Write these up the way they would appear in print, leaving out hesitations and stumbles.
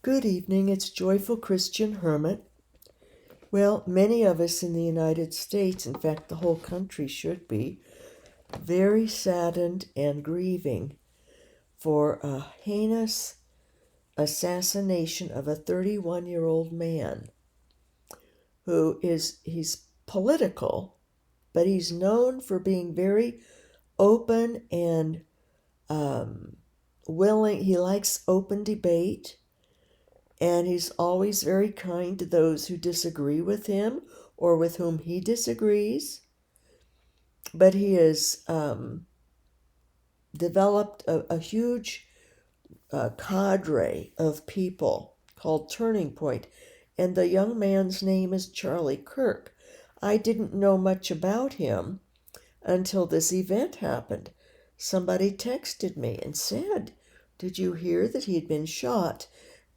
Good evening, it's Joyful Christian Hermit. Well, many of us in the United States, in fact, the whole country should be, very saddened and grieving for a heinous assassination of a 31-year-old man he's political, but he's known for being very open and willing. He likes open debate. And he's always very kind to those who disagree with him or with whom he disagrees. But he has developed a huge cadre of people called Turning Point. And the young man's name is Charlie Kirk. I didn't know much about him until this event happened. Somebody texted me and said, "Did you hear that he'd been shot?"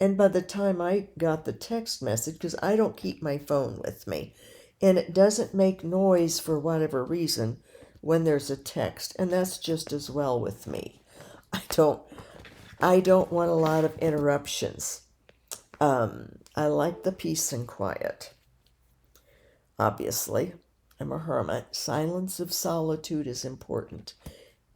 And by the time I got the text message, because I don't keep my phone with me, and it doesn't make noise for whatever reason when there's a text, and that's just as well with me. I don't want a lot of interruptions. I like the peace and quiet. Obviously, I'm a hermit. Silence of solitude is important,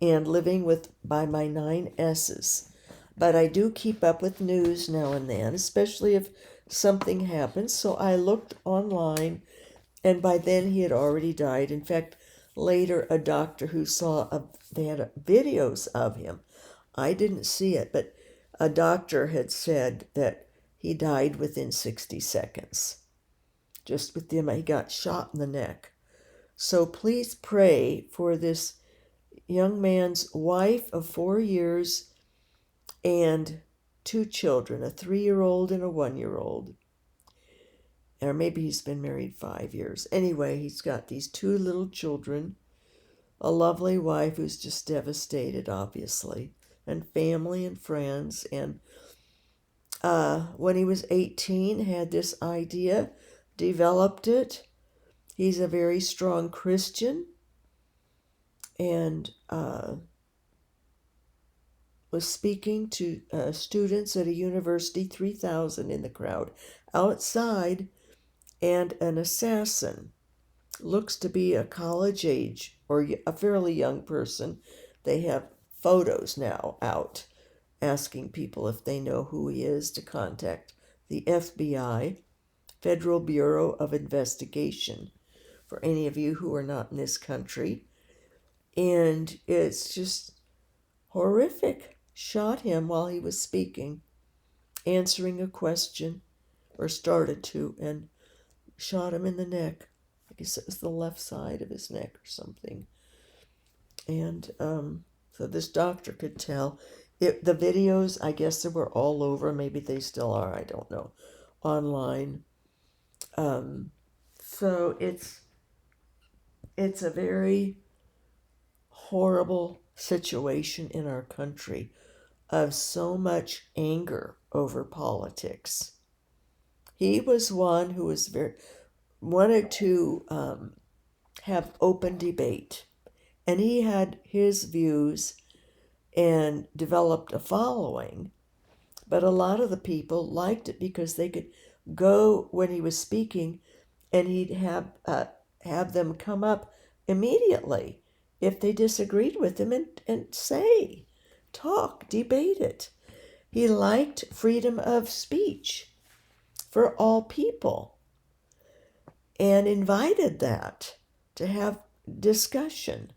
and living by my 9 S's. But I do keep up with news now and then, especially if something happens. So I looked online, and by then he had already died. In fact, later a doctor who they had videos of him. I didn't see it, but a doctor had said that he died within 60 seconds. Just with he got shot in the neck. So please pray for this young man's wife of 4 years and 2 children, a 3-year-old and a 1-year-old. Or maybe he's been married 5 years. Anyway, he's got these 2 little children, a lovely wife who's just devastated, obviously, and family and friends. And when he was 18, had this idea, developed it. He's a very strong Christian, and was speaking to students at a university, 3,000 in the crowd, outside, and an assassin, looks to be a college age or a fairly young person. They have photos now out asking people if they know who he is to contact the FBI, Federal Bureau of Investigation, for any of you who are not in this country. And it's just horrific. Shot him while he was speaking, answering a question, or started to, and shot him in the neck. I guess it was the left side of his neck or something. And so this doctor could tell. The videos, I guess they were all over. Maybe they still are. I don't know. Online. So it's a very horrible situation in our country of so much anger over politics. He was one who wanted to have open debate, and he had his views and developed a following. But a lot of the people liked it because they could go when he was speaking, and he'd have them come up immediately if they disagreed with him and talk, debate it. He liked freedom of speech for all people and invited that to have discussion.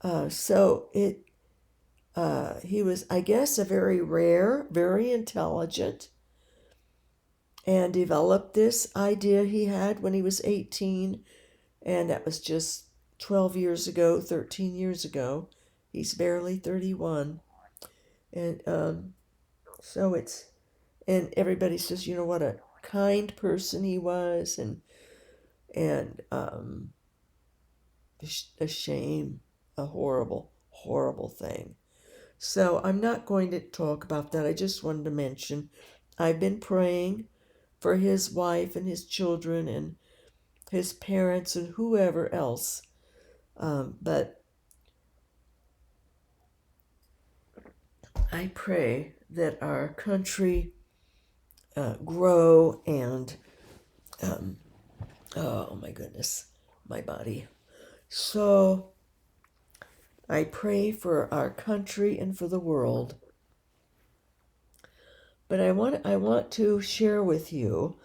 He was, I guess, a very rare, very intelligent, and developed this idea he had when he was 18, and that was just 12 years ago, 13 years ago. He's barely 31. And so and everybody says, what a kind person he was, and a shame, a horrible, horrible thing. So I'm not going to talk about that. I just wanted to mention I've been praying for his wife and his children and his parents and whoever else. But I pray that our country grow and, oh my goodness, my body. So I pray for our country and for the world. But I want to share with you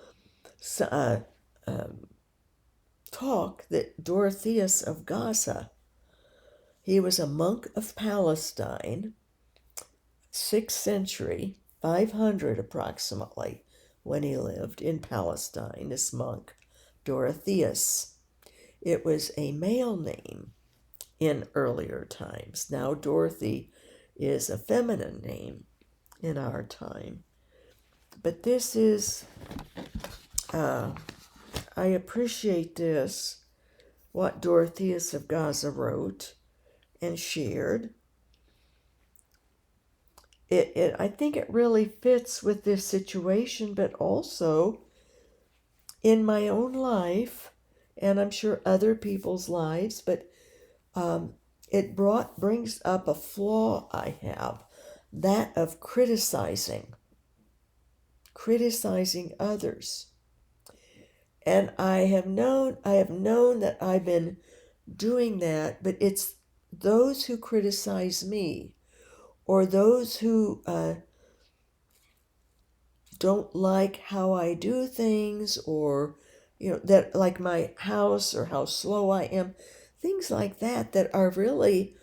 talk that Dorotheus of Gaza, he was a monk of Palestine, 6th century, 500 approximately, when he lived in Palestine, this monk, Dorotheus. It was a male name in earlier times. Now Dorothy is a feminine name in our time. But this is, I appreciate this, what Dorotheus of Gaza wrote and shared. I think it really fits with this situation, but also in my own life, and I'm sure other people's lives, but it brings up a flaw I have, that of criticizing others. And I have known that I've been doing that, but it's those who criticize me, or those who don't like how I do things, or that like my house or how slow I am, things like that are really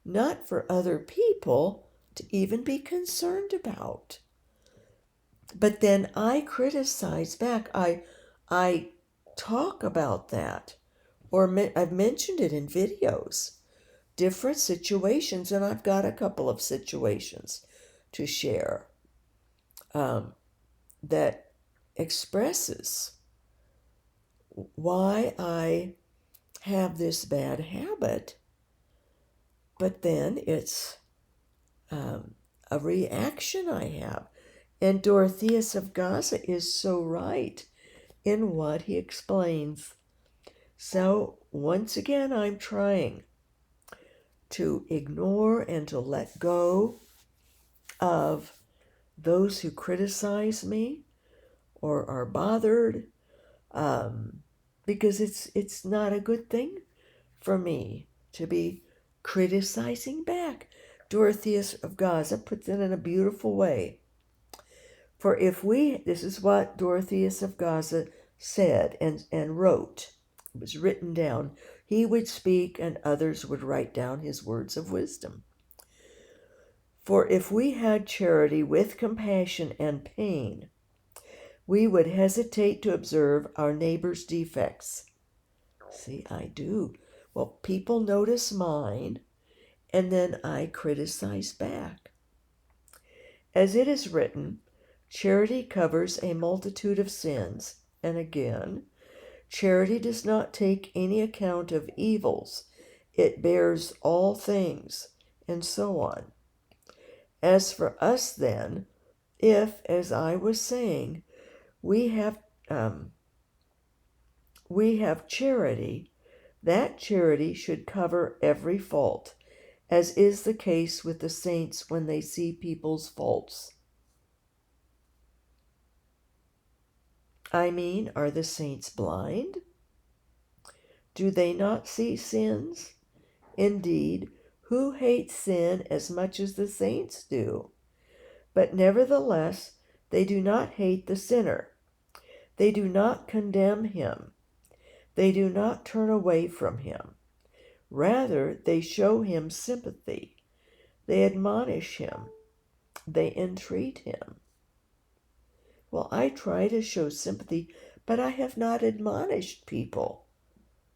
not for other people to even be concerned about. But then I criticize back. I talk about that, or I've mentioned it in videos, different situations, and I've got a couple of situations to share that expresses why I have this bad habit, but then it's a reaction I have. And Dorotheus of Gaza is so right in what he explains. So once again, I'm trying to ignore and to let go of those who criticize me or are bothered, because it's not a good thing for me to be criticizing back. Dorotheus of Gaza puts it in a beautiful way. For this is what Dorotheus of Gaza said and wrote. It was written down. He would speak and others would write down his words of wisdom. For if we had charity with compassion and pain, we would hesitate to observe our neighbor's defects. See, I do. Well, people notice mine, and then I criticize back. As it is written, charity covers a multitude of sins. And again, charity does not take any account of evils. It bears all things, and so on. As for us then, if, as I was saying, we have charity, that charity should cover every fault, as is the case with the saints when they see people's faults. I mean, are the saints blind? Do they not see sins? Indeed, who hates sin as much as the saints do? But nevertheless, they do not hate the sinner. They do not condemn him. They do not turn away from him. Rather, they show him sympathy. They admonish him. They entreat him. Well, I try to show sympathy, but I have not admonished people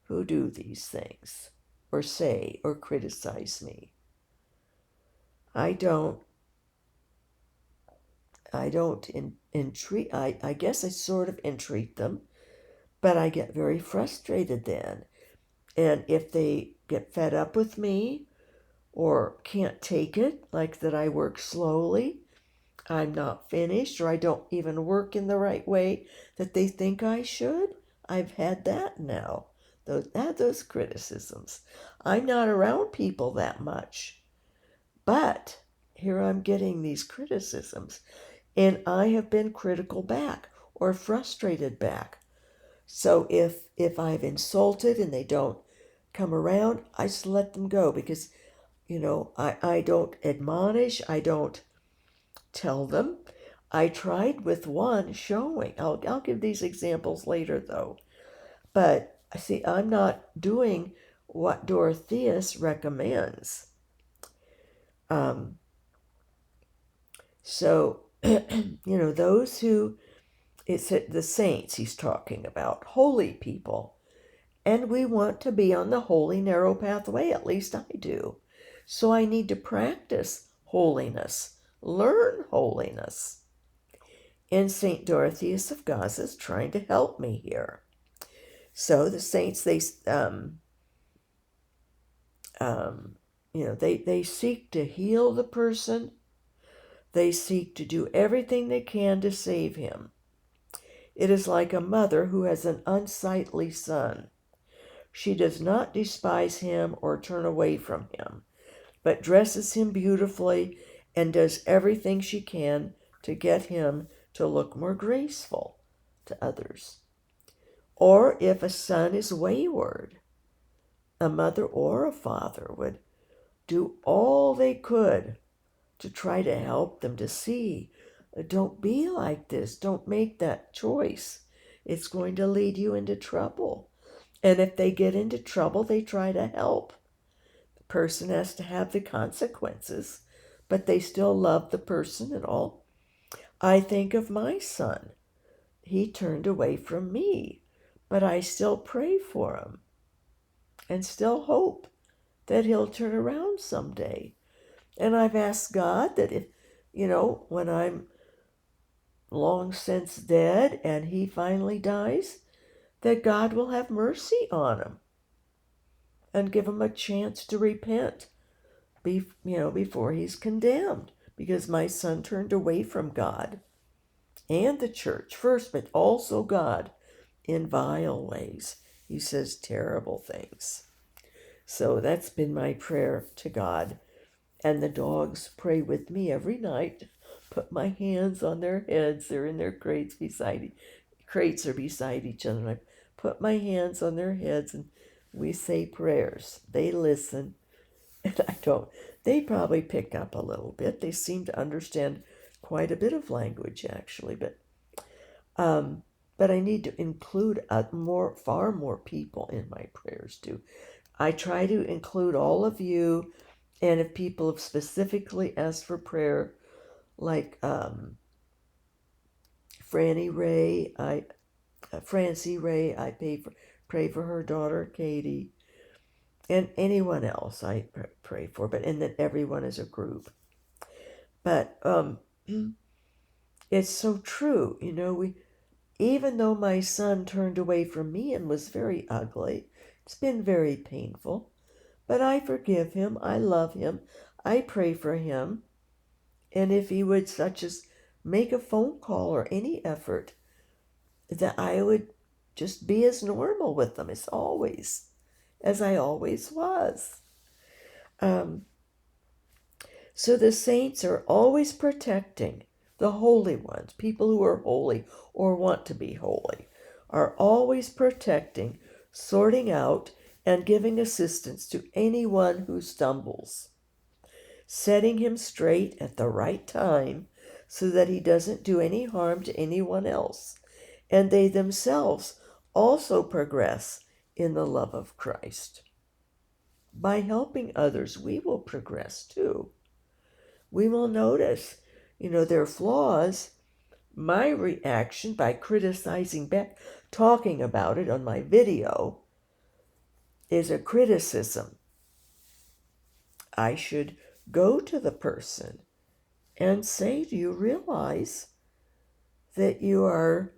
who do these things, or say, or criticize me. I don't entreat. I guess I sort of entreat them, but I get very frustrated then. And if they get fed up with me or can't take it, like that I work slowly, I'm not finished, or I don't even work in the right way that they think I should, I've had that now. Those criticisms. I'm not around people that much, but here I'm getting these criticisms. And I have been critical back or frustrated back. So if I've insulted and they don't come around, I just let them go because, I don't admonish, I don't tell them. I tried with one showing. I'll give these examples later though. But see, I'm not doing what Dorotheus recommends. Um, so, those who, it's the saints he's talking about, holy people. And we want to be on the holy narrow pathway, at least I do. So I need to practice holiness, learn holiness. And St. Dorotheus of Gaza is trying to help me here. So the saints, they seek to heal the person. They seek to do everything they can to save him. It is like a mother who has an unsightly son. She does not despise him or turn away from him, but dresses him beautifully and does everything she can to get him to look more graceful to others. Or if a son is wayward, a mother or a father would do all they could to try to help them to see, don't be like this, don't make that choice. It's going to lead you into trouble. And if they get into trouble, they try to help. The person has to have the consequences, but they still love the person and all. I think of my son. He turned away from me, but I still pray for him and still hope that he'll turn around someday. And I've asked God that if, when I'm long since dead and he finally dies, that God will have mercy on him and give him a chance to repent, before he's condemned. Because my son turned away from God and the church first, but also God in vile ways. He says terrible things. So that's been my prayer to God. And the dogs pray with me every night. Put my hands on their heads. They're in their crates are beside each other. And I put my hands on their heads and we say prayers. They listen. And they probably pick up a little bit. They seem to understand quite a bit of language actually, but I need to include far more people in my prayers too. I try to include all of you, and if people have specifically asked for prayer, like Francie Ray, I pray for her daughter Katie, and anyone else I pray for, and then everyone as a group. But it's so true, even though my son turned away from me and was very ugly, it's been very painful. But I forgive him. I love him. I pray for him. And if he would such as make a phone call or any effort, that I would just be as normal with them as I always was. So the saints are always protecting the holy ones, people who are holy or want to be holy, are always protecting, sorting out, and giving assistance to anyone who stumbles, setting him straight at the right time so that he doesn't do any harm to anyone else, and they themselves also progress in the love of Christ. By helping others, we will progress too. We will notice, their flaws. My reaction by criticizing back, talking about it on my video, is a criticism. I should go to the person and say, do you realize that you are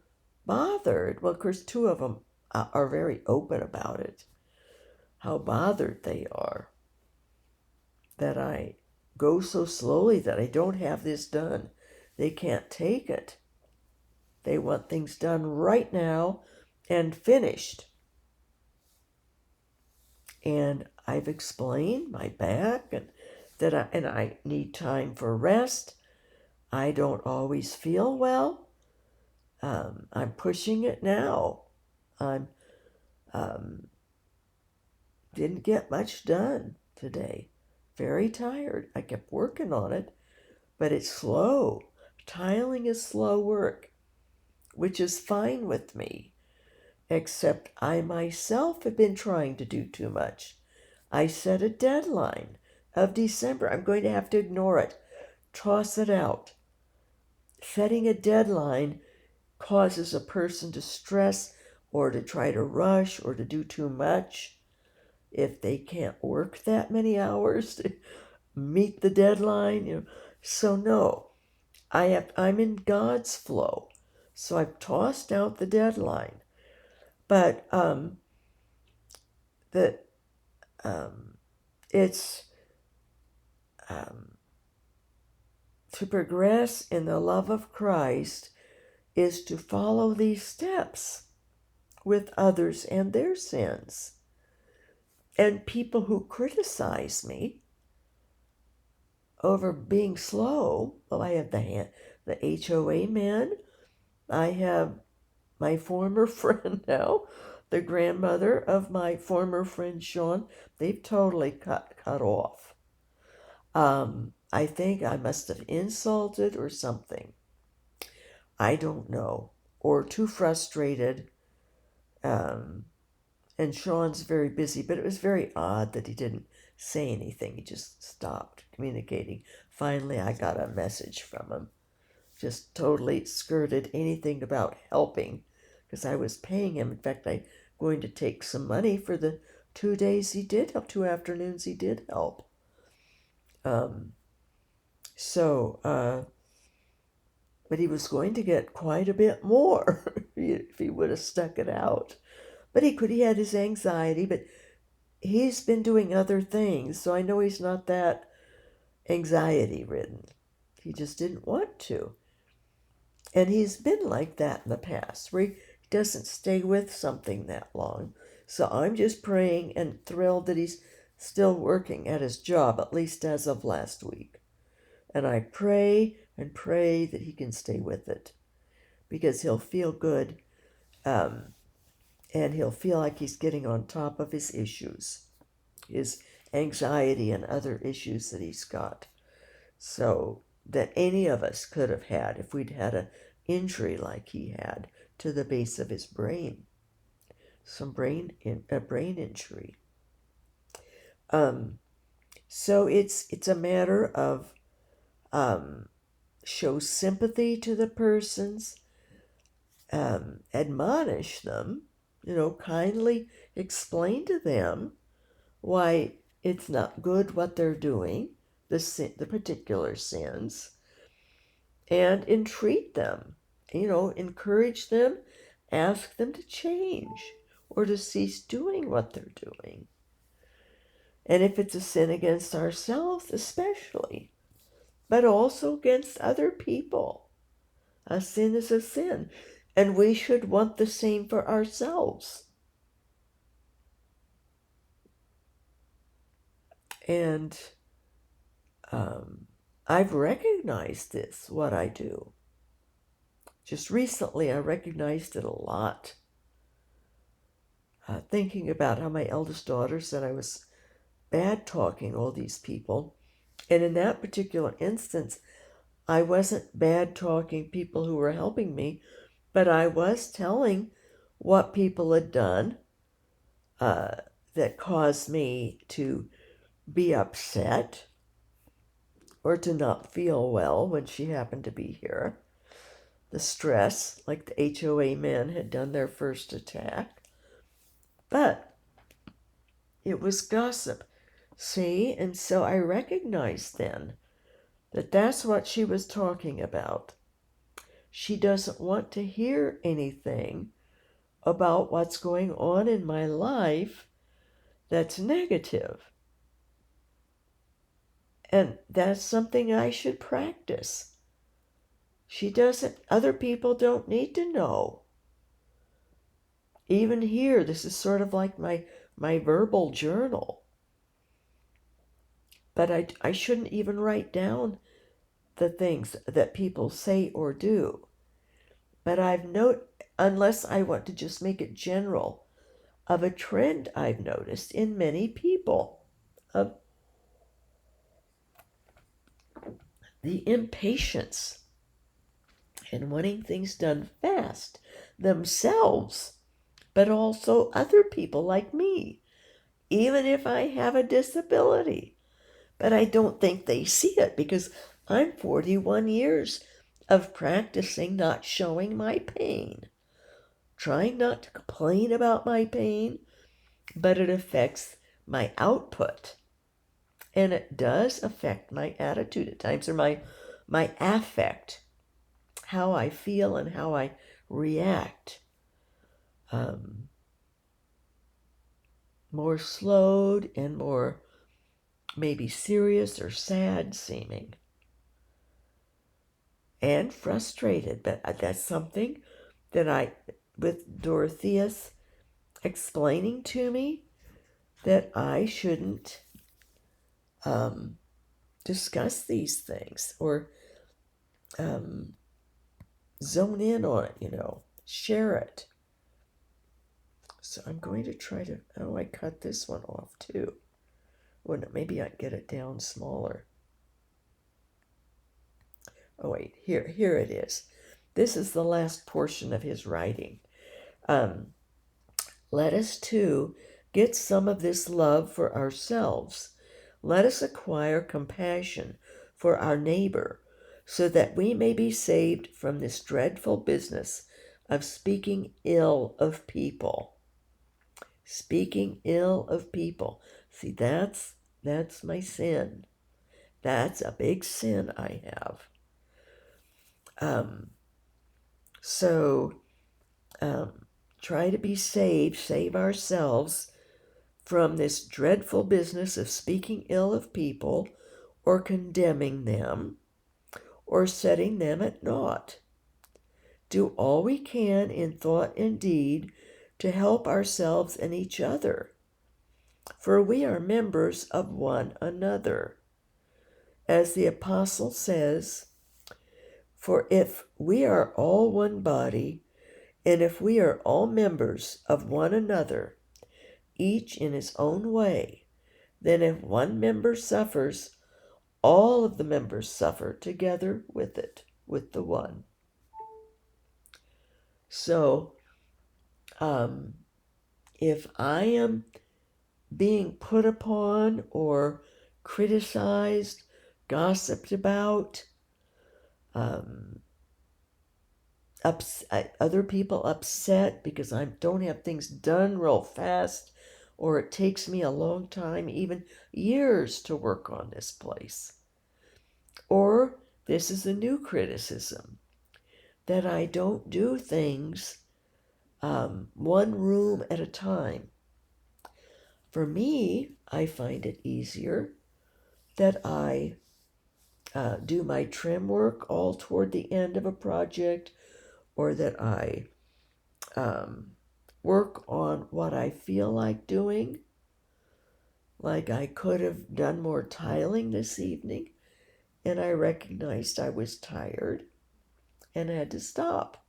bothered? Well, of course, two of them are very open about it, how bothered they are that I go so slowly that I don't have this done. They can't take it. They want things done right now and finished. And I've explained my back and that I need time for rest. I don't always feel well. I'm pushing it now. I'm didn't get much done today. Very tired. I kept working on it, but it's slow. Tiling is slow work, which is fine with me, except I myself have been trying to do too much. I set a deadline of December. I'm going to have to ignore it, toss it out. Setting a deadline causes a person to stress or to try to rush or to do too much if they can't work that many hours to meet the deadline. So no, I'm in God's flow, so I've tossed out the deadline. But that it's to progress in the love of Christ is to follow these steps with others and their sins. And people who criticize me over being slow, well, I have the HOA man, I have my former friend now, the grandmother of my former friend Sean. They've totally cut off. I think I must have insulted or something. I don't know. Or too frustrated. And Sean's very busy, but it was very odd that he didn't say anything. He just stopped communicating. Finally, I got a message from him. Just totally skirted anything about helping because I was paying him. In fact, I'm going to take some money for the 2 days he did help, 2 afternoons he did help. But he was going to get quite a bit more if he would have stuck it out. But he had his anxiety, but he's been doing other things, so I know he's not that anxiety ridden. He just didn't want to. And he's been like that in the past, where he doesn't stay with something that long. So I'm just praying and thrilled that he's still working at his job, at least as of last week. And I pray and pray that he can stay with it because he'll feel good and he'll feel like he's getting on top of his issues, his anxiety and other issues that he's got. So that any of us could have had if we'd had an injury like he had to the base of his brain, a brain injury. So it's a matter of show sympathy to the persons, admonish them, kindly explain to them why it's not good what they're doing, the particular sins, and entreat them, encourage them, ask them to change or to cease doing what they're doing. And if it's a sin against ourselves, especially, but also against other people, a sin is a sin, and we should want the same for ourselves. And I've recognized this, what I do. Just recently, I recognized it a lot. Thinking about how my eldest daughter said I was bad-talking all these people. And in that particular instance, I wasn't bad-talking people who were helping me, but I was telling what people had done that caused me to be upset or to not feel well when she happened to be here. The stress, like the HOA men had done their first attack. But it was gossip. See? And so I recognized then that that's what she was talking about. She doesn't want to hear anything about what's going on in my life that's negative. And that's something I should practice. Other people don't need to know. Even here, this is sort of like my verbal journal. But I shouldn't even write down the things that people say or do. But unless I want to just make it general, of a trend I've noticed in many people of the impatience and wanting things done fast themselves, but also other people like me, even if I have a disability. But I don't think they see it because I'm 41 years of practicing not showing my pain, trying not to complain about my pain, but it affects my output. And it does affect my attitude at times, or my affect, how I feel and how I react. More slowed and more maybe serious or sad seeming. And frustrated, but that's something that with Dorotheus explaining to me that I shouldn't discuss these things or zone in on it, share it. So I'm going to try to, I cut this one off too. Well, maybe I'd get it down smaller. Oh wait, here it is. This is the last portion of his writing. Let us too get some of this love for ourselves. Let us acquire compassion for our neighbor, so that we may be saved from this dreadful business of speaking ill of people. Speaking ill of people. See, that's my sin. That's a big sin I have. Try to be saved, save ourselves from this dreadful business of speaking ill of people or condemning them or setting them at naught. Do all we can in thought and deed to help ourselves and each other, for we are members of one another. As the apostle says, for if we are all one body, and if we are all members of one another, each in his own way, then if one member suffers, all of the members suffer together with it, with the one. So, if I am being put upon or criticized, gossiped about, other people upset because I don't have things done real fast, or it takes me a long time, even years, to work on this place. Or this is a new criticism, that I don't do things one room at a time. For me, I find it easier that I do my trim work all toward the end of a project, or that I work on what I feel like doing. Like I could have done more tiling this evening, and I recognized I was tired and had to stop.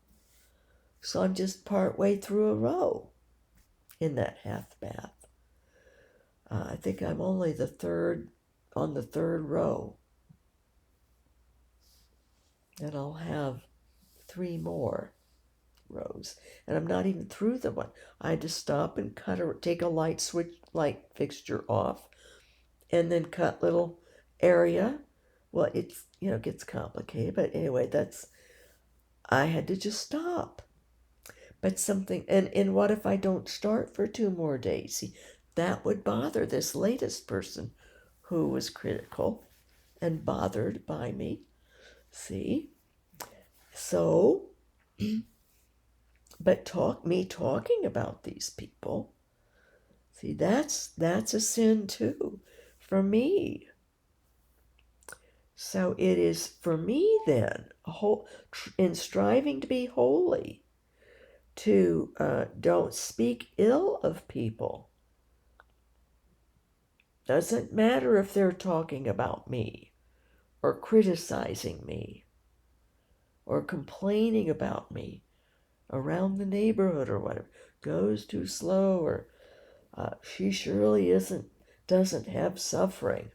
So I'm just part way through a row in that half bath. I think I'm only on the third row. And I'll have 3 more rows. And I'm not even through the one. I had to stop and take a light fixture off, and then cut little area. Well, it's, gets complicated, but anyway, I had to just stop. But and what if I don't start for 2 more days? See, that would bother this latest person who was critical and bothered by me. See? So, but talking about these people, see, that's a sin too, for me. So it is for me then, in striving to be holy, to don't speak ill of people. Doesn't matter if they're talking about me or criticizing me or complaining about me around the neighborhood or whatever, goes too slow, or she surely doesn't have suffering.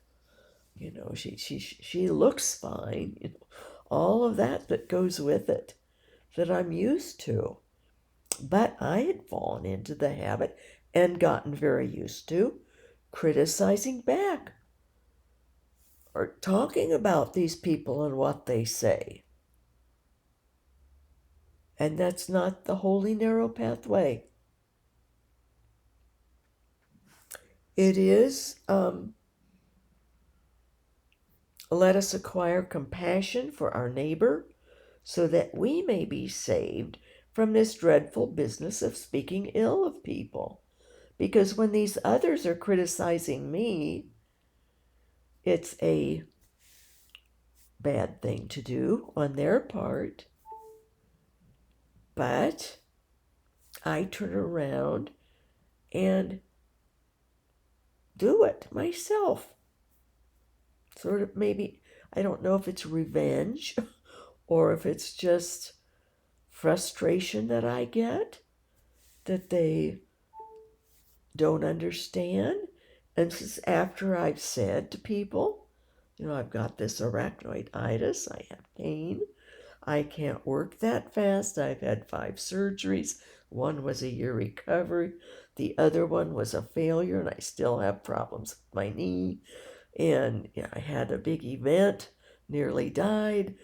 She looks fine. All of that goes with it that I'm used to. But I had fallen into the habit and gotten very used to criticizing back or talking about these people and what they say. And that's not the holy narrow pathway. It is, let us acquire compassion for our neighbor so that we may be saved from this dreadful business of speaking ill of people. Because when these others are criticizing me, it's a bad thing to do on their part. But I turn around and do it myself. Sort of, maybe, I don't know if it's revenge or if it's just frustration that I get that they don't understand. And this is after I've said to people, I've got this arachnoiditis, I have pain, I can't work that fast, I've had 5 surgeries, one was a year recovery, the other one was a failure, and I still have problems with my knee. And I had a big event, nearly died,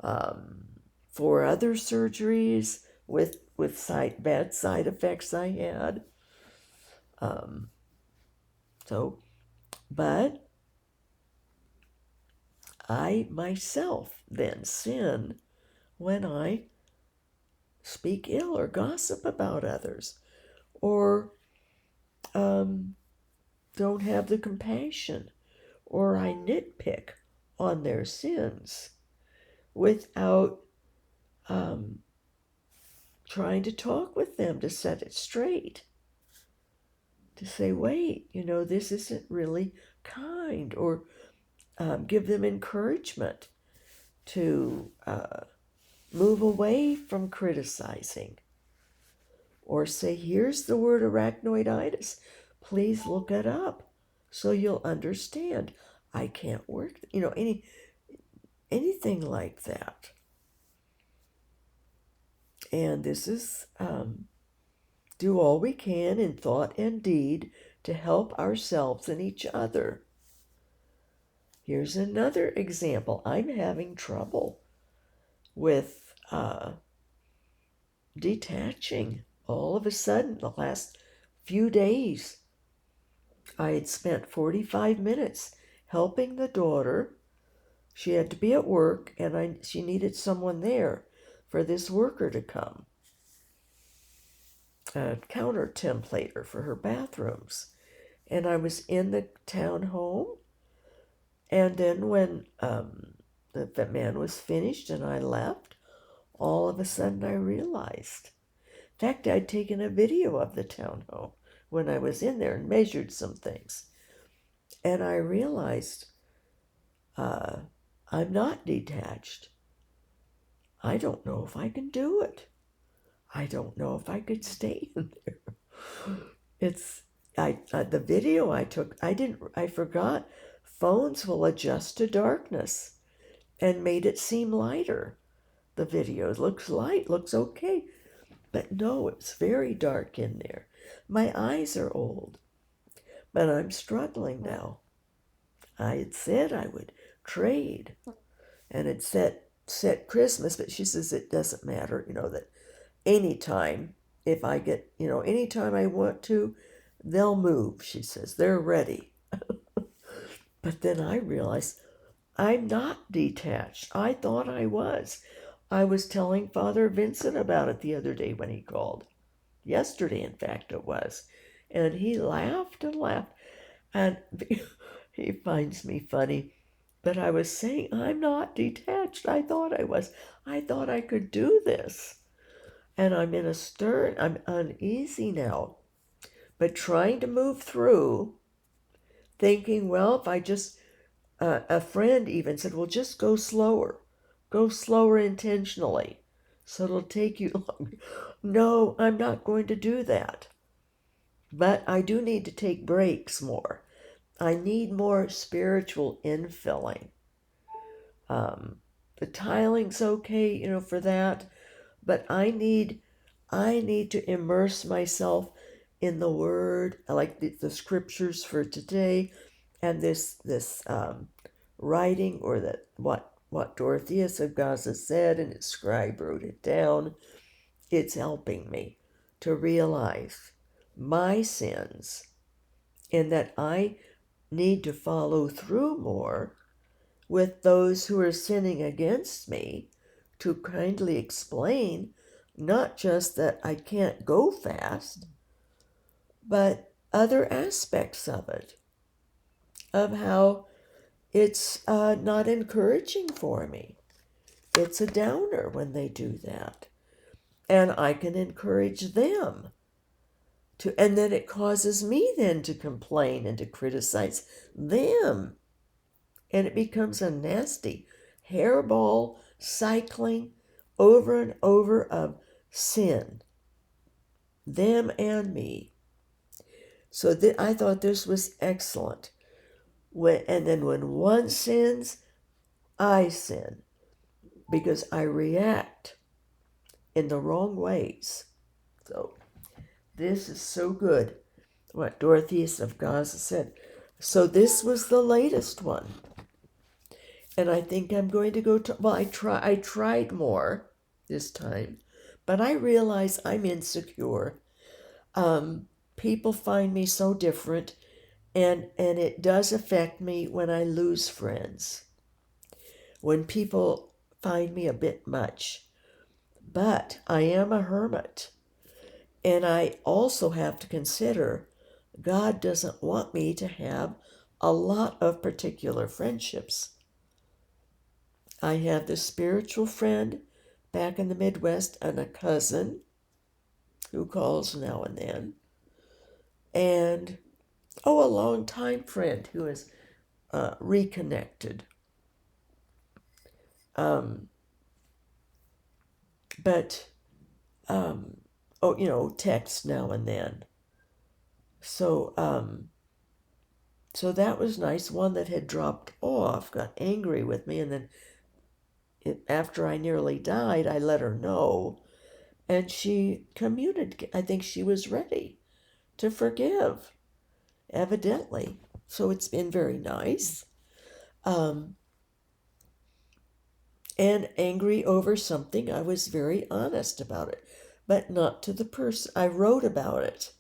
4 other surgeries with bad side effects I had. But I myself then sin when I speak ill or gossip about others, or don't have the compassion, or I nitpick on their sins without trying to talk with them to set it straight. To say, wait, this isn't really kind, or give them encouragement to move away from criticizing, or say, here's the word arachnoiditis, please look it up so you'll understand. I can't work, anything like that. And this is do all we can in thought and deed to help ourselves and each other. Here's another example. I'm having trouble with detaching. All of a sudden, the last few days, I had spent 45 minutes helping the daughter. She had to be at work, and she needed someone there for this worker to come. A counter templater for her bathrooms. And I was in the townhome, and then when the man was finished and I left, all of a sudden I realized. In fact, I'd taken a video of the townhome when I was in there and measured some things. And I realized I'm not detached. I don't know if I can do it. I don't know if I could stay in there. The video I took, I forgot phones will adjust to darkness and made it seem lighter. The video looks light, looks okay. But no, it's very dark in there. My eyes are old, but I'm struggling now. I had said I would trade and had set Christmas, but she says it doesn't matter, that anytime, if I get, anytime I want to, they'll move, she says. They're ready. But then I realized I'm not detached. I thought I was. I was telling Father Vincent about it the other day when he called. Yesterday, in fact, it was. And he laughed and laughed. And he finds me funny. But I was saying, I'm not detached. I thought I was. I thought I could do this. And I'm in a stir. I'm uneasy now. But trying to move through, thinking, well, if I just a friend even said, well, just go slower intentionally, so it'll take you longer. No, I'm not going to do that. But I do need to take breaks more. I need more spiritual infilling. The tiling's okay, for that, but I need to immerse myself in the Word, like the scriptures for today, and this writing, or that what Dorotheus of Gaza said, and his scribe wrote it down. It's helping me to realize my sins, and that I need to follow through more with those who are sinning against me, to kindly explain not just that I can't go fast, but other aspects of it, of how it's not encouraging for me. It's a downer when they do that. And I can encourage them to, and then it causes me then to complain and to criticize them. And it becomes a nasty hairball cycling over and over of sin, them and me. So I thought this was excellent. And then when one sins, I sin, because I react in the wrong ways. So this is so good, what Dorotheus of Gaza said. So this was the latest one. And I think I'm going to go to, well, I tried more this time, but I realize I'm insecure. People find me so different, and it does affect me when I lose friends, when people find me a bit much. But I am a hermit, and I also have to consider God doesn't want me to have a lot of particular friendships. I have this spiritual friend back in the Midwest, and a cousin who calls now and then, and a longtime friend who is reconnected. But text now and then. So that was nice. One that had dropped off got angry with me, and then after I nearly died, I let her know, and she communicated. I think she was ready to forgive, evidently. So it's been very nice. And angry over something, I was very honest about it, but not to the person. I wrote about it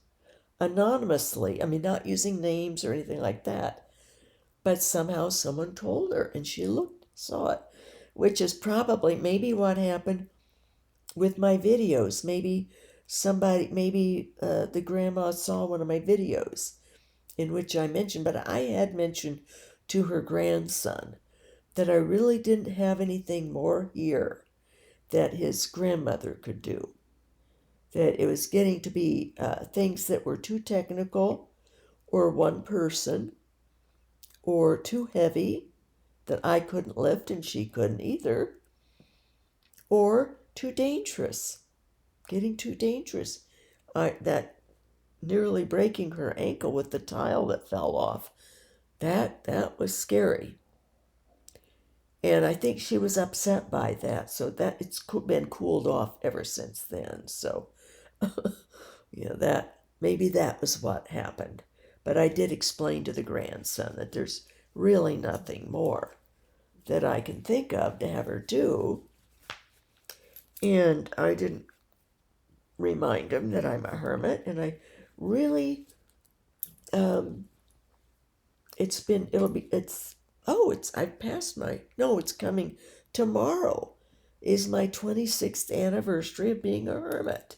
anonymously. I mean, not using names or anything like that. But somehow someone told her, and she saw it, which is probably maybe what happened with my videos. Maybe the grandma saw one of my videos in which I mentioned, but I had mentioned to her grandson that I really didn't have anything more here that his grandmother could do. That it was getting to be things that were too technical, or one person, or too heavy that I couldn't lift and she couldn't either, or too dangerous, getting too dangerous. That nearly breaking her ankle with the tile that fell off, that was scary. And I think she was upset by that, so that it's been cooled off ever since then. So, maybe that was what happened. But I did explain to the grandson that there's really nothing more that I can think of to have her do. And I didn't remind him that I'm a hermit, and I really, it's coming tomorrow is my 26th anniversary of being a hermit.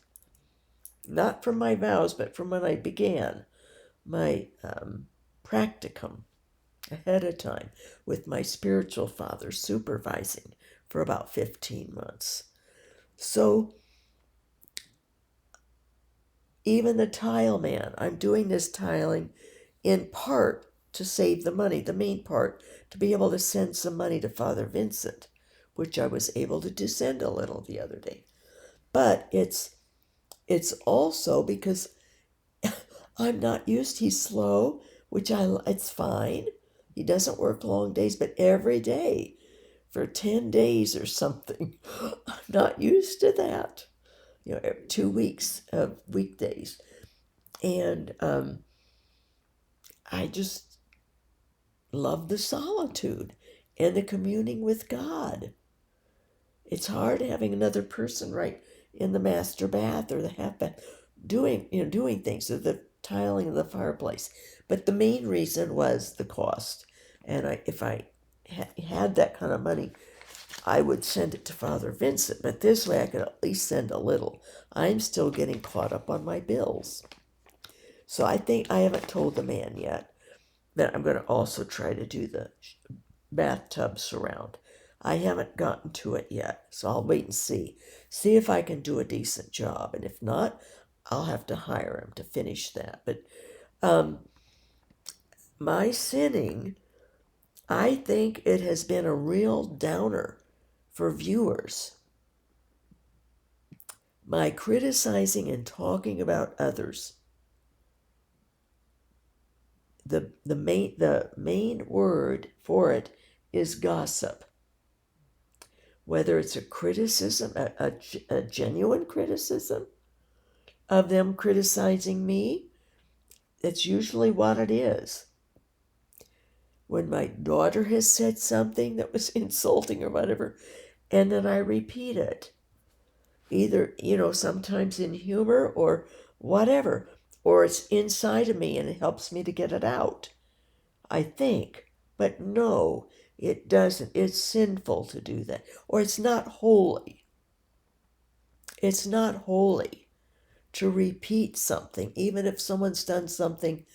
Not from my vows, but from when I began my practicum ahead of time, with my spiritual father supervising for about 15 months. So even the tile man, I'm doing this tiling in part to save the money, the main part, to be able to send some money to Father Vincent, which I was able to send a little the other day. But it's also because I'm not used. He's slow, which it's fine. He doesn't work long days, but every day for 10 days or something. I'm not used to that. 2 weeks of weekdays. And I just love the solitude and the communing with God. It's hard having another person right in the master bath or the half bath doing things, or the tiling of the fireplace. But the main reason was the cost. And if I had that kind of money, I would send it to Father Vincent. But this way I could at least send a little. I'm still getting caught up on my bills. So I think I haven't told the man yet that I'm going to also try to do the bathtub surround. I haven't gotten to it yet, so I'll wait and see. See if I can do a decent job. And if not, I'll have to hire him to finish that. But my sinning, I think it has been a real downer for viewers. My criticizing and talking about others. The main word for it is gossip. Whether it's a criticism, a genuine criticism of them criticizing me, it's usually what it is. When my daughter has said something that was insulting or whatever, and then I repeat it. Either, sometimes in humor or whatever, or it's inside of me and it helps me to get it out, I think. But no, it doesn't. It's sinful to do that. Or it's not holy. It's not holy to repeat something, even if someone's done something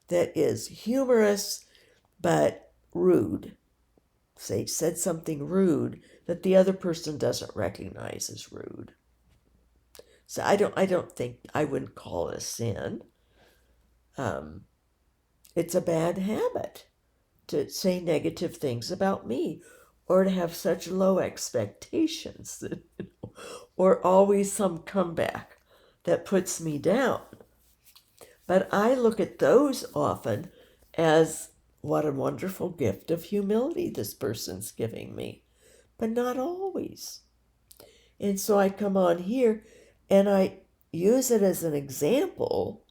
that is humorous but rude. Say, said something rude that the other person doesn't recognize as rude. So I don't think, I wouldn't call it a sin. It's a bad habit to say negative things about me, or to have such low expectations, that, or always some comeback that puts me down. But I look at those often as what a wonderful gift of humility this person's giving me, but not always. And so I come on here and I use it as an example,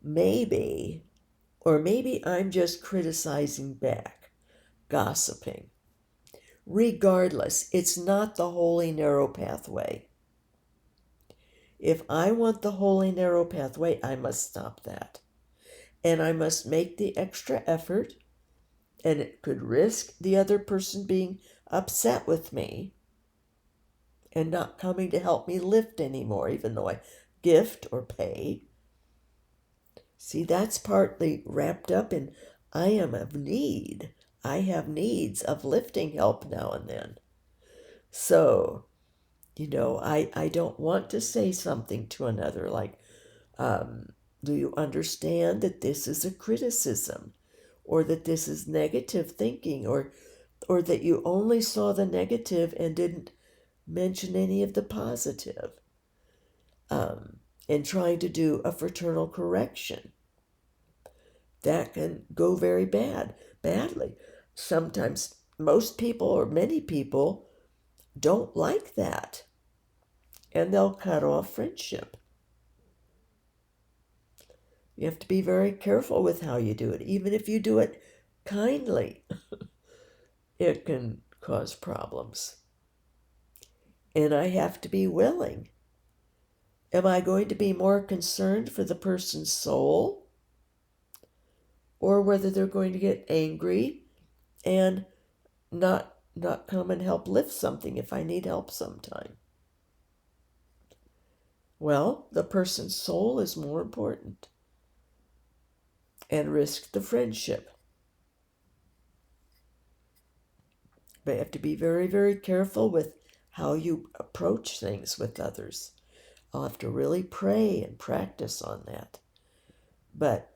maybe, or maybe I'm just criticizing back, gossiping. Regardless, it's not the holy narrow pathway. If I want the holy narrow pathway, I must stop that. And I must make the extra effort, and it could risk the other person being upset with me and not coming to help me lift anymore, even though I gift or pay. See, that's partly wrapped up in I am of need. I have needs of lifting help now and then. So, I don't want to say something to another like, do you understand that this is a criticism, or that this is negative thinking, or that you only saw the negative and didn't mention any of the positive, and trying to do a fraternal correction. That can go very badly. Sometimes most people, or many people, don't like that, and they'll cut off friendship. You have to be very careful with how you do it. Even if you do it kindly, it can cause problems. And I have to be willing. Am I going to be more concerned for the person's soul, or whether they're going to get angry and not come and help lift something if I need help sometime? Well, the person's soul is more important, and risk the friendship. But you have to be very, very careful with how you approach things with others. I'll have to really pray and practice on that. But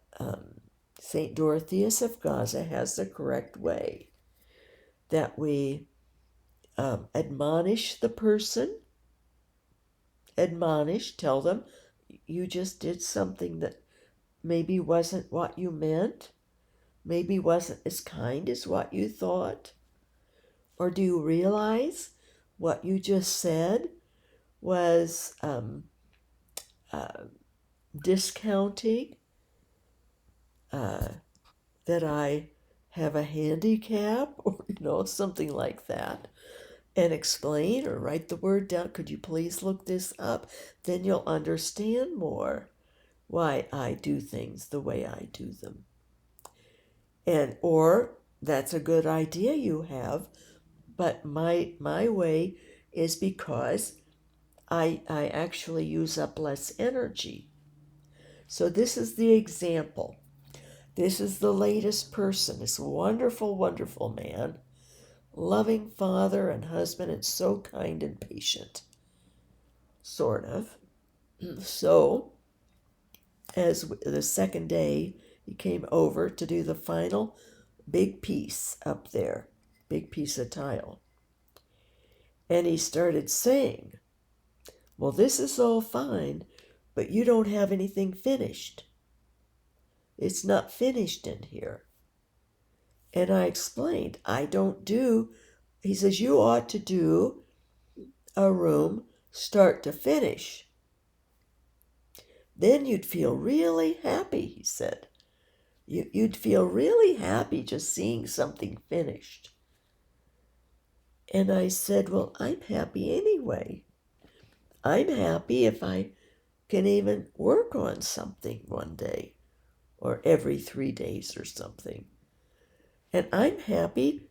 St.Dorotheus of Gaza has the correct way that we admonish the person, tell them you just did something that maybe wasn't what you meant, maybe wasn't as kind as what you thought. Or do you realize what you just said was uh, discounting that I have a handicap, or something like that, and explain or write the word down. Could you please look this up? Then you'll understand more why I do things the way I do them. And or that's a good idea you have, but my way is because I actually use up less energy. So this is the example. This is the latest person, this wonderful, wonderful man, loving father and husband, and so kind and patient, sort of. So, as the second day, he came over to do the final big piece up there, big piece of tile. And he started saying, well, this is all fine, but you don't have anything finished. It's not finished in here. And I explained, I don't do, he says, you ought to do a room start to finish. Then you'd feel really happy, he said. You'd feel really happy just seeing something finished. And I said, well, I'm happy anyway. I'm happy if I can even work on something one day or every 3 days or something. And I'm happy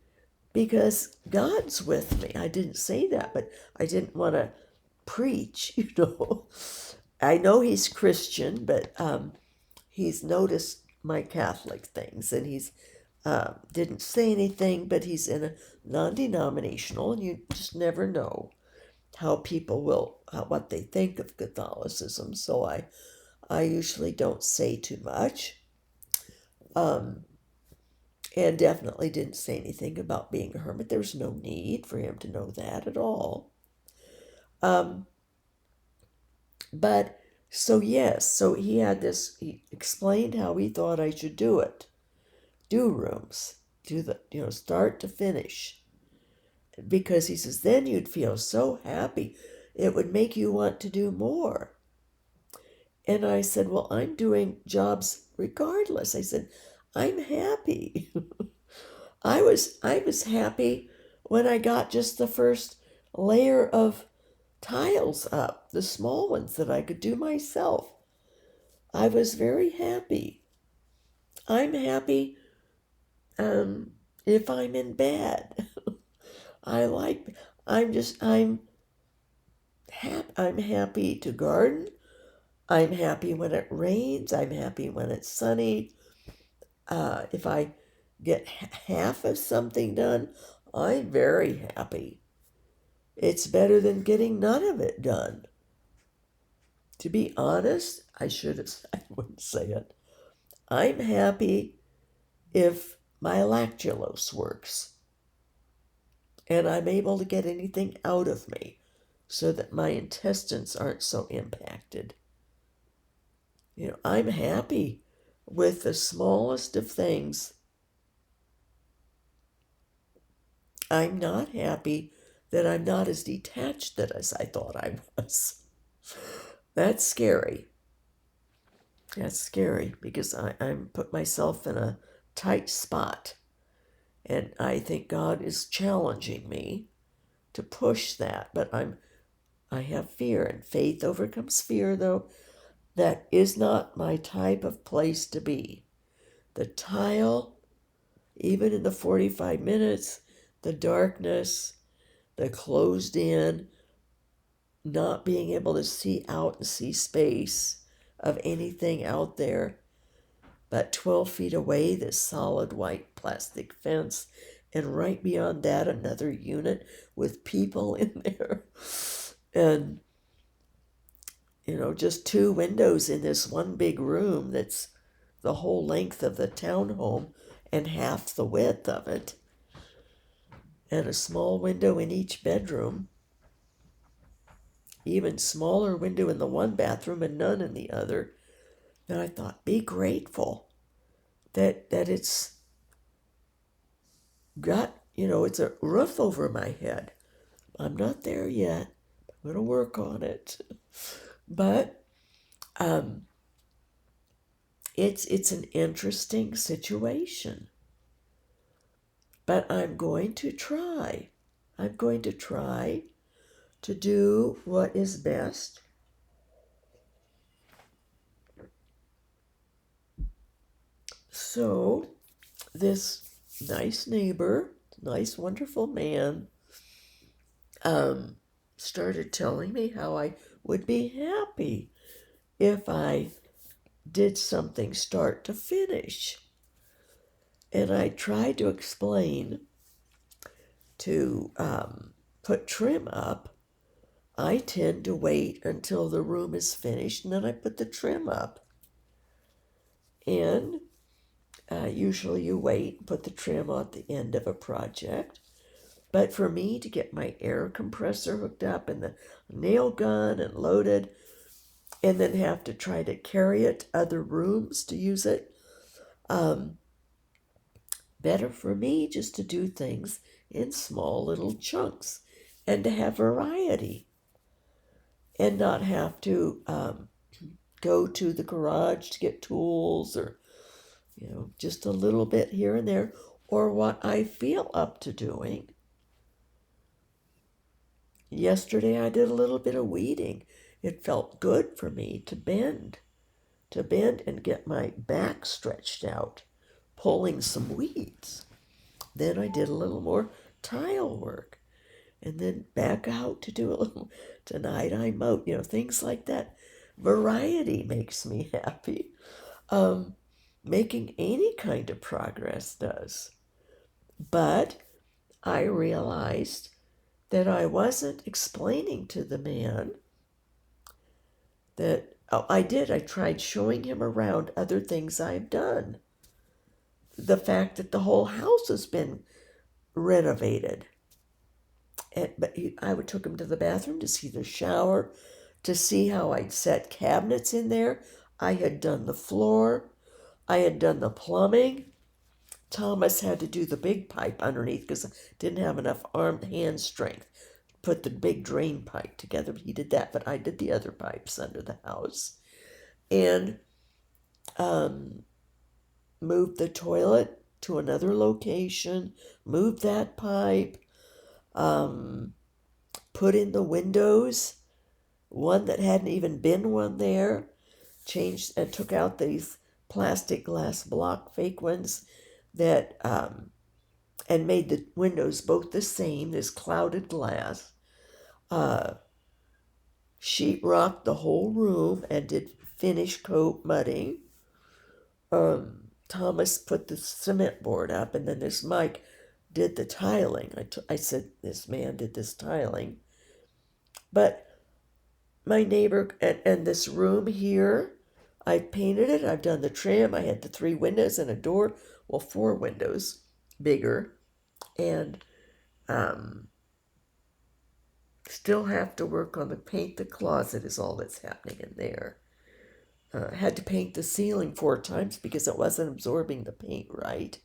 because God's with me. I didn't say that, but I didn't want to preach, I know he's Christian, but he's noticed my Catholic things, and he's didn't say anything, but he's in a non-denominational, and you just never know how people will, what they think of Catholicism, so I usually don't say too much. And definitely didn't say anything about being a hermit. There's no need for him to know that at all. But so yes, so he had this, he explained how he thought I should do it. Do rooms, do the, start to finish. Because he says, then you'd feel so happy. It would make you want to do more. And I said, well, I'm doing jobs regardless. I said, I'm happy. I was happy when I got just the first layer of tiles up, the small ones that I could do myself. I was very happy. I'm happy if I'm in bed. I'm happy to garden. I'm happy when it rains. I'm happy when it's sunny. If I get half of something done, I'm very happy. It's better than getting none of it done. To be honest, I wouldn't say it. I'm happy if my lactulose works and I'm able to get anything out of me so that my intestines aren't so impacted. I'm happy with the smallest of things. I'm not happy that I'm not as detached as I thought I was. That's scary. That's scary because I'm put myself in a tight spot. And I think God is challenging me to push that. But I have fear, and faith overcomes fear, though. That is not my type of place to be. The tile, even in the 45 minutes, the darkness, the closed in, not being able to see out and see space of anything out there, but 12 feet away, this solid white plastic fence, and right beyond that, another unit with people in there. And, just 2 windows in this one big room that's the whole length of the townhome and half the width of it, and a small window in each bedroom, even smaller window in the one bathroom and none in the other. And I thought, be grateful that it's got, it's a roof over my head. I'm not there yet. I'm going to work on it. But it's an interesting situation. But I'm going to try. I'm going to try to do what is best. So this nice neighbor, nice, wonderful man, started telling me how I would be happy if I did something start to finish. And I tried to explain to put trim up. I tend to wait until the room is finished and then I put the trim up. And usually you wait and put the trim at the end of a project. But for me to get my air compressor hooked up and the nail gun and loaded, and then have to try to carry it to other rooms to use it, better for me just to do things in small little chunks and to have variety and not have to go to the garage to get tools or, just a little bit here and there, or what I feel up to doing. Yesterday I did a little bit of weeding. It felt good for me to bend and get my back stretched out, pulling some weeds. Then I did a little more tile work, and then back out to do a little, tonight I mowed, things like that. Variety makes me happy. Making any kind of progress does. But I realized that I wasn't explaining to the man that, I tried showing him around other things I've done. The fact that the whole house has been renovated. I took him to the bathroom to see the shower, to see how I'd set cabinets in there. I had done the floor. I had done the plumbing. Thomas had to do the big pipe underneath because I didn't have enough hand strength to put the big drain pipe together. He did that, but I did the other pipes under the house. And moved the toilet to another location, moved that pipe, put in the windows, one that hadn't even been one there, changed and took out these plastic glass block fake ones that and made the windows both the same, this clouded glass. Sheetrocked the whole room and did finish coat mudding. Thomas put the cement board up, and then this Mike did the tiling. I said, this man did this tiling. But my neighbor, and this room here, I painted it. I've done the trim. I had the 3 windows and a door. Well, 4 windows, bigger. And still have to work on paint the closet is all that's happening in there. Had to paint the ceiling 4 times because it wasn't absorbing the paint right.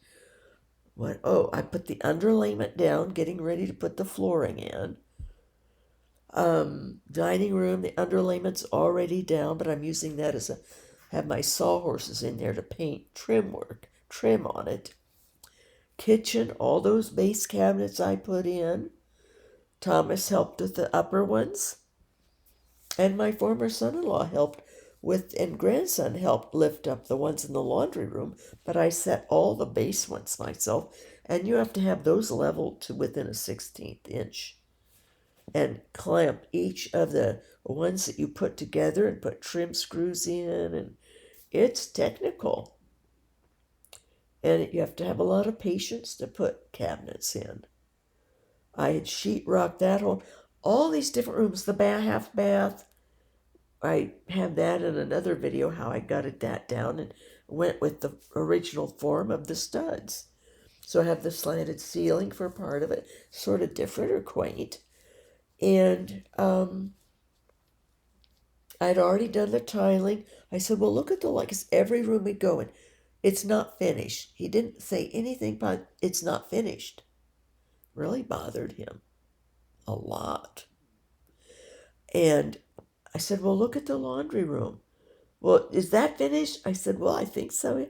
I put the underlayment down, getting ready to put the flooring in. Dining room, the underlayment's already down, but I'm using that have my sawhorses in there to paint trim on it. Kitchen, all those base cabinets I put in. Thomas helped with the upper ones. And my former son-in-law helped with, and grandson helped lift up the ones in the laundry room, but I set all the base ones myself, and you have to have those leveled to within a 1/16 inch. And clamp each of the ones that you put together and put trim screws in, and it's technical. And you have to have a lot of patience to put cabinets in. I had sheetrocked that whole, all these different rooms, the half bath, I have that in another video how I gutted that down and went with the original form of the studs. So I have the slanted ceiling for part of it, sort of different or quaint. And I'd already done the tiling. I said, well, look at the light, 'cause every room we go in, it's not finished. He didn't say anything about it's not finished. Really bothered him a lot. And I said, well, look at the laundry room. Well, is that finished? I said, well, I think so.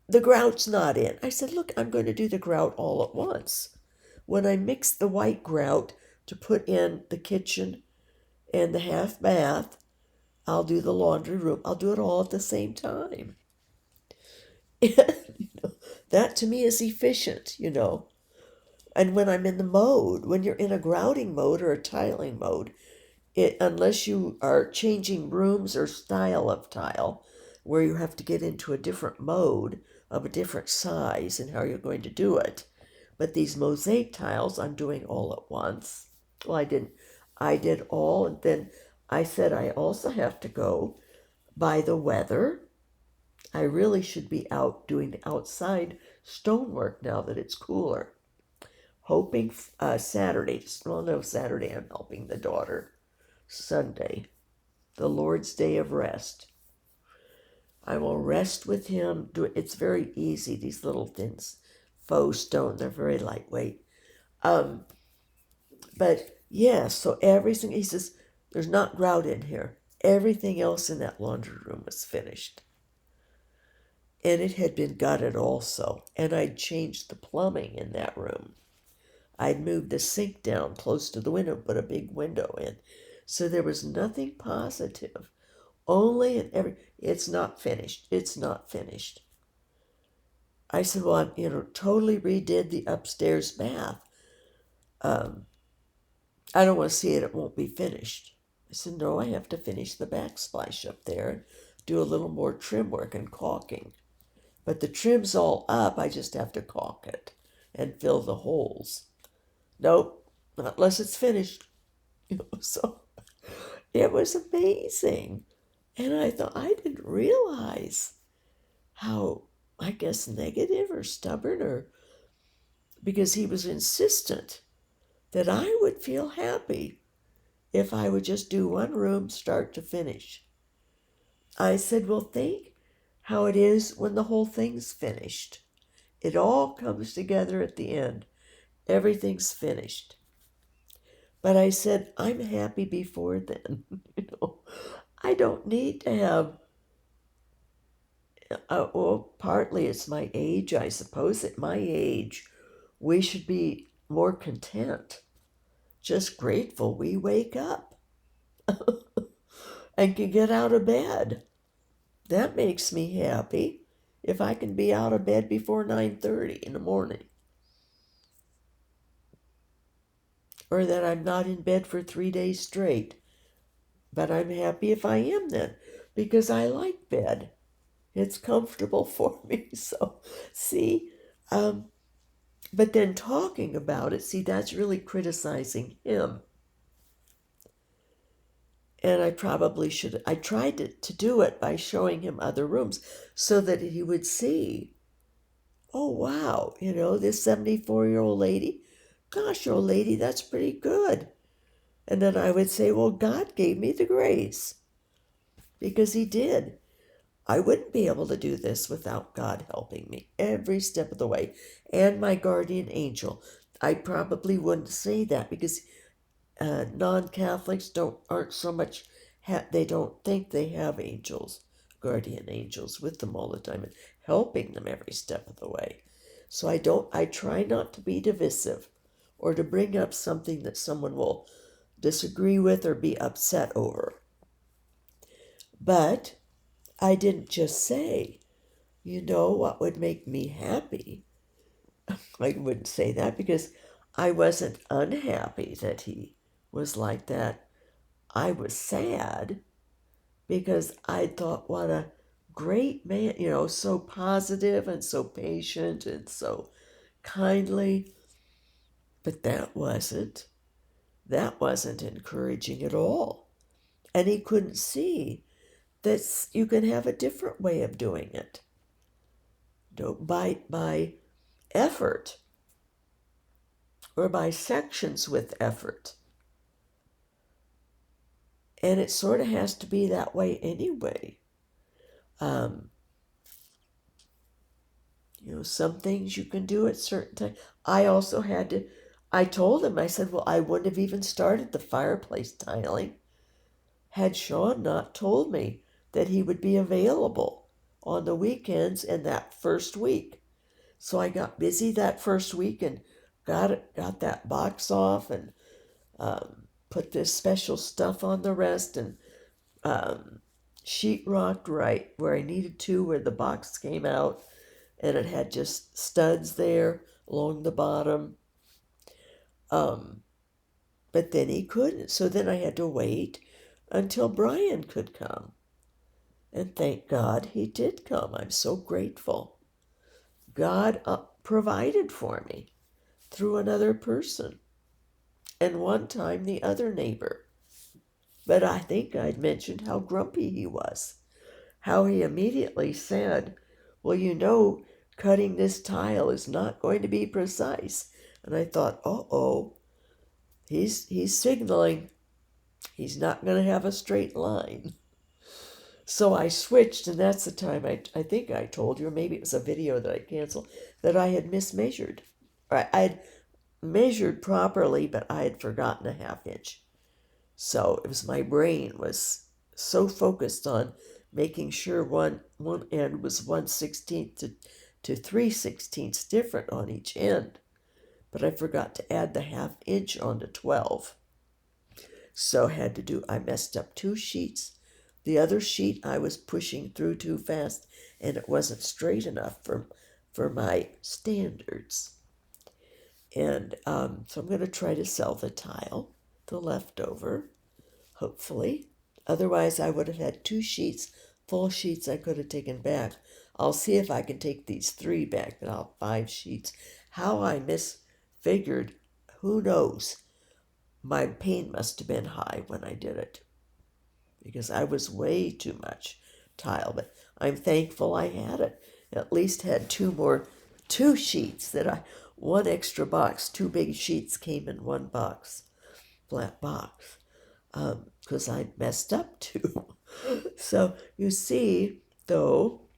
The grout's not in. I said, look, I'm going to do the grout all at once. When I mix the white grout to put in the kitchen and the half bath, I'll do the laundry room. I'll do it all at the same time. And, that to me is efficient, And when I'm in the mode, when you're in a grouting mode or a tiling mode, unless you are changing rooms or style of tile, where you have to get into a different mode of a different size and how you're going to do it. But these mosaic tiles I'm doing all at once. Well, I did all, and then I said I also have to go by the weather. I really should be out doing the outside stonework now that it's cooler. Hoping Saturday, well, no, Saturday I'm helping the daughter. Sunday, the Lord's day of rest. I will rest with him. It's very easy, these little things. Faux stone, they're very lightweight. But yeah, so everything, he says, there's not grout in here. Everything else in that laundry room was finished. And it had been gutted also. And I'd changed the plumbing in that room. I'd moved the sink down close to the window, put a big window in. So there was nothing positive. Only it's not finished. It's not finished. I said, well, I'm, totally redid the upstairs bath. I don't want to see it. It won't be finished. I said, no, I have to finish the backsplash up there and do a little more trim work and caulking. But the trim's all up. I just have to caulk it and fill the holes. Nope, not unless it's finished. So it was amazing. And I thought, I didn't realize how, I guess, negative or stubborn, or because he was insistent that I would feel happy if I would just do one room start to finish. I said, well, think how it is when the whole thing's finished. It all comes together at the end. Everything's finished. But I said, I'm happy before then. I don't need to have, well, partly it's my age, I suppose. At my age, we should be more content, just grateful we wake up and can get out of bed. That makes me happy if I can be out of bed before 9:30 in the morning. Or that I'm not in bed for 3 days straight. But I'm happy if I am then, because I like bed. It's comfortable for me. So, see, but then talking about it, see, that's really criticizing him. And I probably should, I tried to do it by showing him other rooms so that he would see, oh, wow, this 74-year-old lady, gosh, old lady, that's pretty good. And then I would say, well, God gave me the grace, because he did. I wouldn't be able to do this without God helping me every step of the way, and my guardian angel. I probably wouldn't say that because non-Catholics aren't so much, they don't think they have angels, guardian angels with them all the time and helping them every step of the way. So I try not to be divisive or to bring up something that someone will disagree with or be upset over. But I didn't just say, what would make me happy. I wouldn't say that because I wasn't unhappy that he was like that. I was sad because I thought, what a great man, so positive and so patient and so kindly. But that wasn't encouraging at all. And he couldn't see that you can have a different way of doing it. By effort, or by sections with effort. And it sort of has to be that way anyway. Um, some things you can do at certain times. I told him, I said, well, I wouldn't have even started the fireplace tiling had Sean not told me that he would be available on the weekends in that first week. So I got busy that first week and got that box off, and put this special stuff on the rest, and sheetrocked right where I needed to, where the box came out, and it had just studs there along the bottom. But then he couldn't, so then I had to wait until Brian could come. And thank God he did come. I'm so grateful. God provided for me through another person, and one time the other neighbor. But I think I'd mentioned how grumpy he was, how he immediately said, well, cutting this tile is not going to be precise. And I thought, uh-oh, he's signaling he's not going to have a straight line. So I switched, and that's the time I think I told you, or maybe it was a video that I canceled, that I had mismeasured. I had measured properly, but I had forgotten a half inch. So it was my brain was so focused on making sure one end was 1/16 to 3/16 different on each end. But I forgot to add the half inch onto 12. So I messed up 2 sheets. The other sheet I was pushing through too fast, and it wasn't straight enough for my standards. And so I'm going to try to sell the tile, the leftover, hopefully. Otherwise, I would have had 2 sheets, full sheets I could have taken back. I'll see if I can take these 3 back, and I'll 5 sheets. How I misfigured, who knows? My pain must have been high when I did it, because I was way too much tile. But I'm thankful I had it. At least had 2 sheets one extra box. 2 big sheets came in 1 box, flat box, because I messed up too. So you see, though,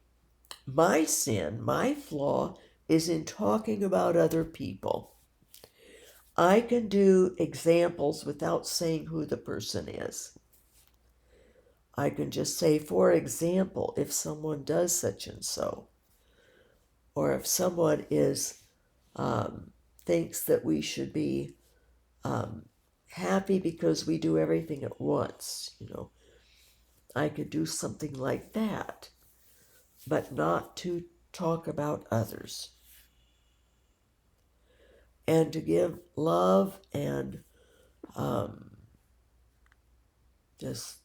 my sin, my flaw, is in talking about other people. I can do examples without saying who the person is. I can just say, for example, if someone does such and so, or if someone thinks that we should be happy because we do everything at once, I could do something like that, but not to talk about others. And to give love and just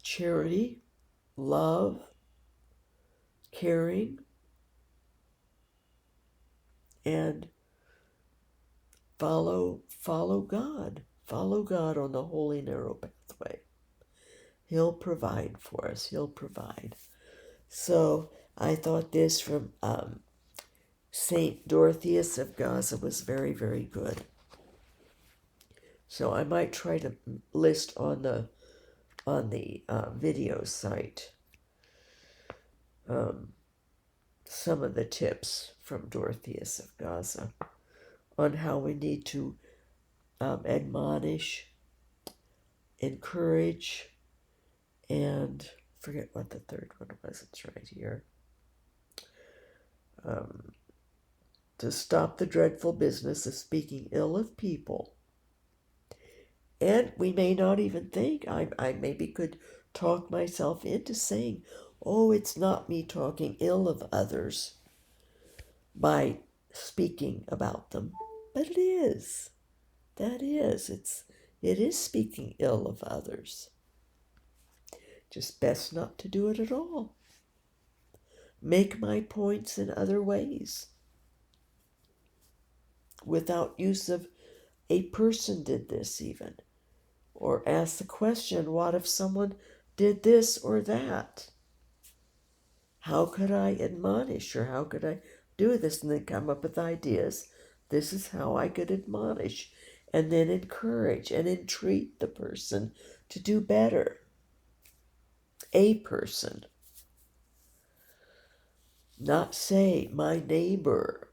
charity, love, caring, and follow God. Follow God on the holy narrow pathway. He'll provide for us. He'll provide. So I thought this from St.Dorotheus of Gaza was very, very good. So I might try to list on the video site some of the tips from Dorotheus of Gaza on how we need to admonish, encourage, and forget what the third one was. It's right here. To stop the dreadful business of speaking ill of people. And we may not even think, I maybe could talk myself into saying, oh, it's not me talking ill of others by speaking about them. But it is. That is. It is speaking ill of others. Just best not to do it at all. Make my points in other ways, without use of a person did this even, Or ask the question, what if someone did this or that? How could I admonish, or how could I do this? And then come up with ideas. This is how I could admonish, and then encourage and entreat the person to do better. A person, not say my neighbor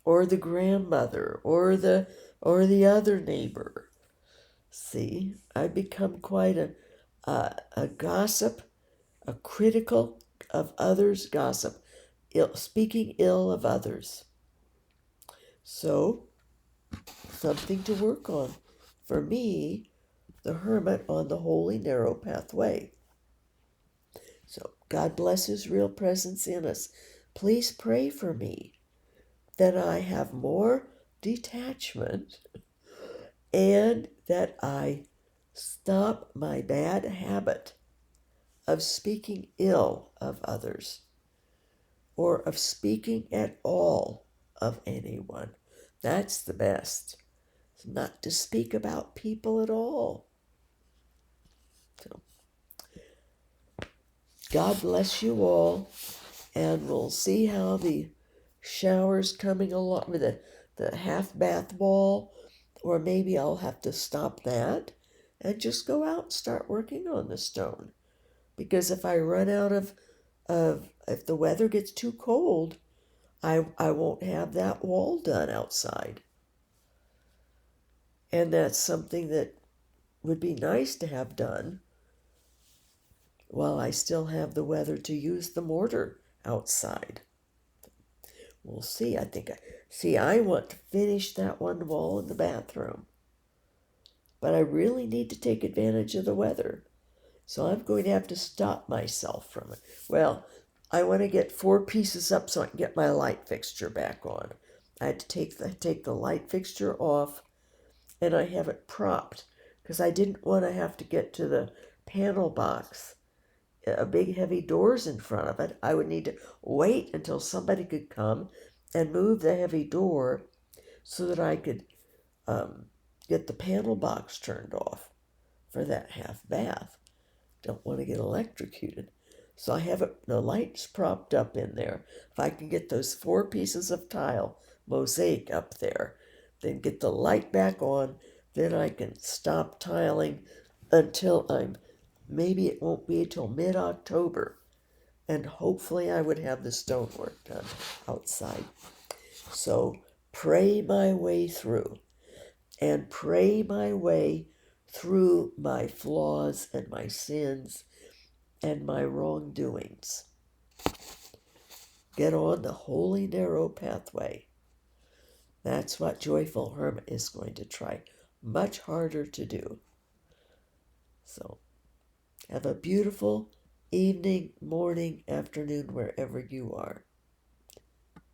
or the grandmother or the other neighbor. See, I become quite a gossip, a critical of others gossip, speaking ill of others. So, something to work on. For me, the hermit on the holy narrow pathway. So, God bless his real presence in us. Please pray for me that I have more detachment and that I stop my bad habit of speaking ill of others or of speaking at all of anyone. That's the best. It's not to speak about people at all. So, God bless you all, and we'll see how the showers coming along with the half bath wall, or maybe I'll have to stop that and just go out and start working on the stone. Because if I run out of if the weather gets too cold, I won't have that wall done outside. And that's something that would be nice to have done while I still have the weather to use the mortar outside. We'll see. I want to finish that one wall in the bathroom. But I really need to take advantage of the weather. So I'm going to have to stop myself from it. Well, I want to get 4 pieces up so I can get my light fixture back on. I had to take the light fixture off, and I have it propped because I didn't want to have to get to the panel box. A big heavy doors in front of it. I would need to wait until somebody could come and move the heavy door so that I could get the panel box turned off for that half bath. Don't want to get electrocuted. So I have the lights propped up in there. If I can get those 4 pieces of tile mosaic up there, then get the light back on, then I can stop tiling until maybe it won't be until mid-October. And hopefully I would have the stonework done outside. So pray my way through, and pray my way through my flaws and my sins and my wrongdoings. Get on the holy narrow pathway. That's what Joyful Hermit is going to try much harder to do. So have a beautiful evening, morning, afternoon, wherever you are.